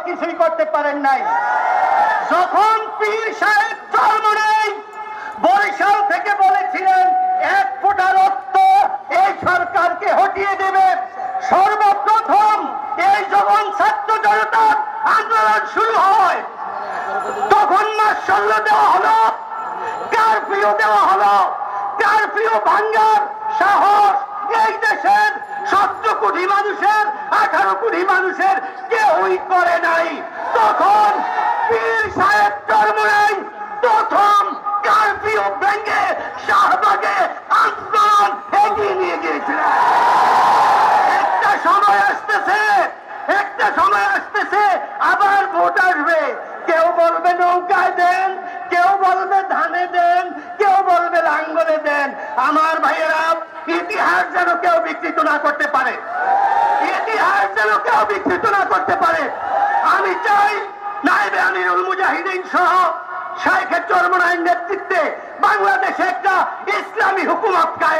কিছুই করতে পারেন নাই। যখন পীর সাহেব চরমনাই বরিশাল থেকে বলেছিলেন 1 ফোঁটা রক্ত এই সরকারকে হটিয়ে দেবে, সর্বপ্রথম এই যখন ছাত্র জনতার আন্দোলন শুরু হয় তখন মার্শাল দেওয়া হলো, কারফিউ দেওয়া হলো। কারফিউ ভাঙ্গার সাহস এই দেশের 17 কোটি মানুষের 18 কোটি মানুষের কেউই করে নাই। তখন পীর সাহেব চরমনাই প্রথম কারফিউ ভেঙে শাহবাগে আন্দোলন এগিয়ে নিয়ে গিয়েছিলেন। একটা সময় আসতেছে আবার ভোট আসবে, কেউ বলবে নৌকায় দেন, কেউ বলবে ধানে দেন, কেউ বলবে লাঙ্গলে দেন। আমার ভাইয়েরা, ইতিহাস যেন কেউ বিকৃত না করতে পারে, ইতিহাস যেন কেউ বিকৃত না করতে পারে। আমি চাই নায়েবে আমিরুল মুজাহিদিন সহ শাইখে চরমনাইয়ের নেতৃত্বে বাংলাদেশে একটা ইসলামী হুকুমত কায়েম